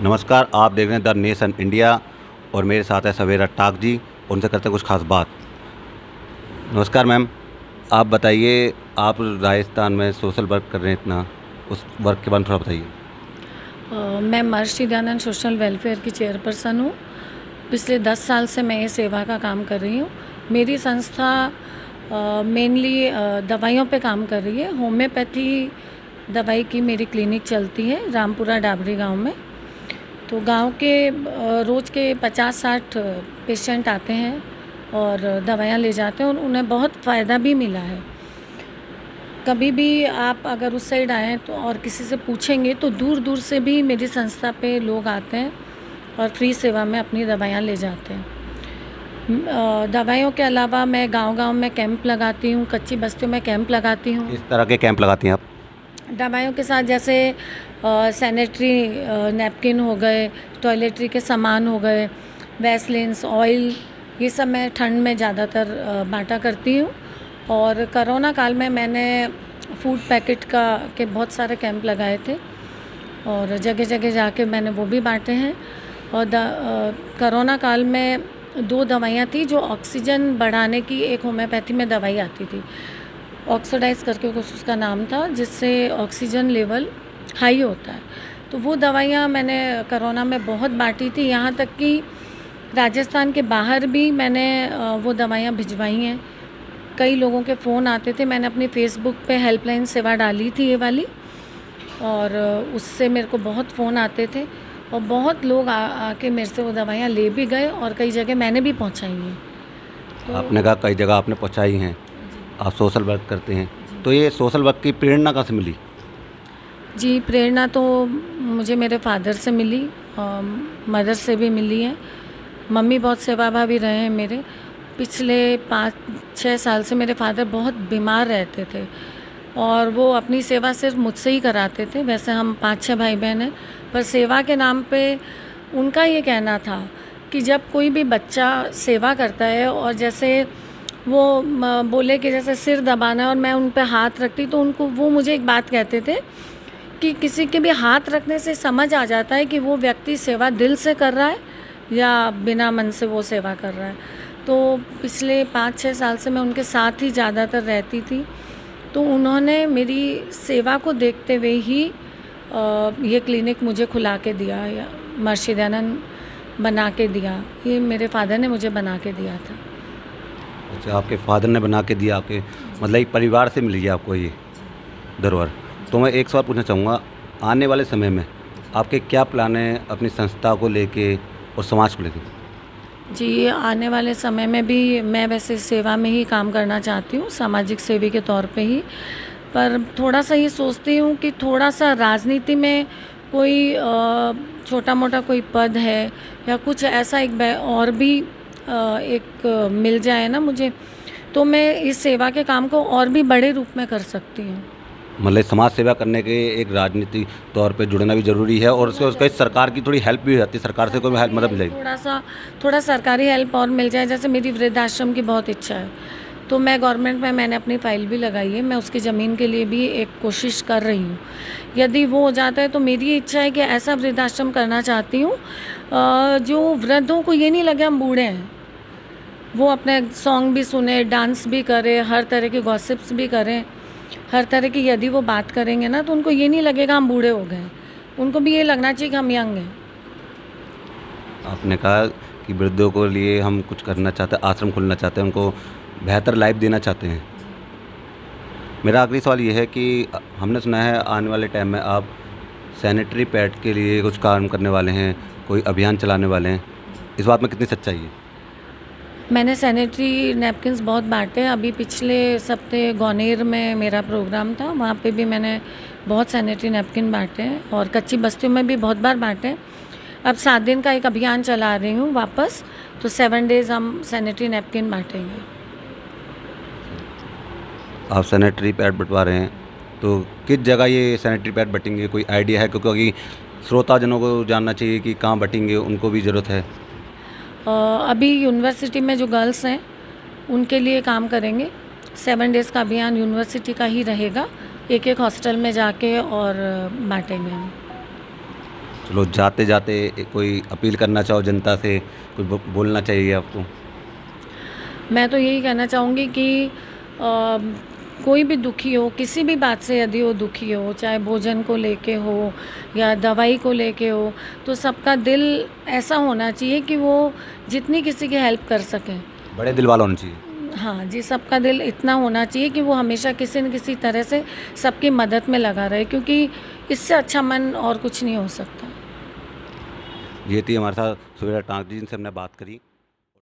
नमस्कार, आप देख रहे हैं द नेशन इंडिया और मेरे साथ है सवेरा टाक जी। उनसे करते हैं कुछ खास बात। नमस्कार मैम, आप बताइए, आप राजस्थान में सोशल वर्क कर रहे हैं इतना, उस वर्क के बारे में थोड़ा बताइए। मैं महर्षि दयानंद सोशल वेलफेयर की चेयरपर्सन हूँ। पिछले 10 साल से मैं ये सेवा का काम कर रही हूँ। मेरी संस्था मेनली दवाइयों पे काम कर रही है। होम्योपैथी दवाई की मेरी क्लिनिक चलती है रामपुरा डाबरी गांव में। तो गांव के रोज़ के 50-60 पेशेंट आते हैं और दवाइयाँ ले जाते हैं और उन्हें बहुत फ़ायदा भी मिला है। कभी भी आप अगर उस साइड आएँ तो और किसी से पूछेंगे तो दूर दूर से भी मेरी संस्था पे लोग आते हैं और फ्री सेवा में अपनी दवाइयाँ ले जाते हैं। दवाइयों के अलावा मैं गांव-गांव में कैंप लगाती हूँ, कच्ची बस्तियों में कैंप लगाती हूँ। किस तरह के कैंप लगाती हैं आप? दवाइयों के साथ जैसे सैनिटरी नैपकिन हो गए, टॉयलेटरी के सामान हो गए, वैसलीन्स, ऑयल, ये सब मैं ठंड में ज़्यादातर बाँटा करती हूँ। और कोरोना काल में मैंने फूड पैकेट के बहुत सारे कैंप लगाए थे और जगह जगह जाके मैंने वो भी बाँटे हैं। और कोरोना काल में 2 दवाइयाँ थी जो ऑक्सीजन बढ़ाने की, एक होम्योपैथी में दवाई आती थी, ऑक्सीडाइज़ करके कुछ उसका नाम था, जिससे ऑक्सीजन लेवल हाई होता है। तो वो दवाइयाँ मैंने कोरोना में बहुत बाँटी थी, यहाँ तक कि राजस्थान के बाहर भी मैंने वो दवाइयाँ भिजवाई हैं। कई लोगों के फ़ोन आते थे, मैंने अपनी फ़ेसबुक पे हेल्पलाइन सेवा डाली थी ये वाली, और उससे मेरे को बहुत फ़ोन आते थे और बहुत लोग आके मेरे से वो दवाइयाँ ले भी गए और कई जगह मैंने भी पहुँचाई हैं। तो आपने कहा कई जगह आपने पहुँचाई हैं, आप सोशल वर्क करते हैं, तो ये सोशल वर्क की प्रेरणा कहाँ से मिली? जी, प्रेरणा तो मुझे मेरे फादर से मिली, मदर से भी मिली है। मम्मी बहुत सेवाभावी रहे हैं मेरे। पिछले 5-6 साल से मेरे फादर बहुत बीमार रहते थे और वो अपनी सेवा सिर्फ मुझसे ही कराते थे। वैसे हम 5-6 भाई बहन हैं, पर सेवा के नाम पे उनका ये कहना था कि जब कोई भी बच्चा सेवा करता है और जैसे वो बोले कि जैसे सिर दबाना है और मैं उन पे हाथ रखती, तो उनको वो मुझे एक बात कहते थे कि किसी के भी हाथ रखने से समझ आ जाता है कि वो व्यक्ति सेवा दिल से कर रहा है या बिना मन से वो सेवा कर रहा है। तो पिछले 5-6 साल से मैं उनके साथ ही ज़्यादातर रहती थी। तो उन्होंने मेरी सेवा को देखते हुए ही ये क्लिनिक मुझे खुला के दिया, या महर्षि दयानंद बना के दिया। ये मेरे फादर ने मुझे बना के दिया था। अच्छा, आपके फादर ने बना के दिया, आपके मतलब एक परिवार से मिली है आपको ये धरोहर। तो मैं एक सवाल पूछना चाहूँगा, आने वाले समय में आपके क्या प्लान हैं अपनी संस्था को लेके और समाज को लेके? जी, आने वाले समय में भी मैं वैसे सेवा में ही काम करना चाहती हूँ, सामाजिक सेवी के तौर पे ही। पर थोड़ा-सा ये सोचती हूँ कि थोड़ा-सा राजनीति में कोई छोटा-मोटा कोई पद है या कुछ ऐसा और भी एक मिल जाए ना मुझे, तो मैं इस सेवा के काम को और भी बड़े रूप में कर सकती हूँ। मतलब समाज सेवा करने के एक राजनीतिक तौर पे जुड़ना भी ज़रूरी है और उसके सरकार की थोड़ी हेल्प भी रहती है, सरकार से कोई हेल्प मदद मिलेगी। थोड़ा सरकारी हेल्प और मिल जाए। जैसे मेरी वृद्धाश्रम की बहुत इच्छा है, तो मैं गवर्नमेंट में मैंने अपनी फ़ाइल भी लगाई है। मैं उसकी ज़मीन के लिए भी एक कोशिश कर रही हूँ। यदि वो हो जाता है तो मेरी इच्छा है कि ऐसा वृद्धाश्रम करना चाहती हूँ जो वृद्धों को ये नहीं लगे हम बूढ़े हैं। वो अपने सॉन्ग भी सुने, डांस भी करें, हर तरह के गॉसिप्स भी करें, हर तरह की यदि वो बात करेंगे ना तो उनको ये नहीं लगेगा हम बूढ़े हो गए। उनको भी ये लगना चाहिए कि हम यंग हैं। आपने कहा कि वृद्धों को लिए हम कुछ करना चाहते हैं, आश्रम खोलना चाहते हैं, उनको बेहतर लाइफ देना चाहते हैं। मेरा आखिरी सवाल ये है कि हमने सुना है आने वाले टाइम में आप सैनिटरी पैड के लिए कुछ काम करने वाले हैं, कोई अभियान चलाने वाले हैं, इस बात में कितनी सच्चाई है? मैंने सैनिटरी नैपकिन्स बहुत बाँटे। अभी पिछले हफ्ते ग्वालियर में मेरा प्रोग्राम था, वहाँ पे भी मैंने बहुत सैनिटरी नैपकिन बाँटे हैं और कच्ची बस्तियों में भी बहुत बार बाँटे। अब 7 दिन का एक अभियान चला रही हूँ वापस, तो 7 डेज़ हम सैनिटरी नैपकिन बाँटेंगे। आप सैनिटरी पैड बँटवा रहे हैं, तो किस जगह ये सैनिटरी पैड बँटेंगे, कोई आइडिया है? क्योंकि श्रोताजनों को जानना चाहिए कि कहाँ बँटेंगे, उनको भी ज़रूरत है। अभी यूनिवर्सिटी में जो गर्ल्स हैं उनके लिए काम करेंगे। 7 डेज़ का अभियान यूनिवर्सिटी का ही रहेगा। एक-एक हॉस्टल में जाके और बाँटेंगे हम। चलो जाते जाते कोई अपील करना चाहो जनता से, कोई बोलना चाहिए आपको? मैं तो यही कहना चाहूँगी कि कोई भी दुखी हो, किसी भी बात से यदि वो दुखी हो, चाहे भोजन को लेके हो या दवाई को लेके हो, तो सबका दिल ऐसा होना चाहिए कि वो जितनी किसी की हेल्प कर सकें। बड़े दिल वाला होना चाहिए। हाँ जी, सबका दिल इतना होना चाहिए कि वो हमेशा किसी न किसी तरह से सबकी मदद में लगा रहे, क्योंकि इससे अच्छा मन और कुछ नहीं हो सकता। ये थी हमारे साथ सुबेरा टांक जी, जिनसे हमने बात करी।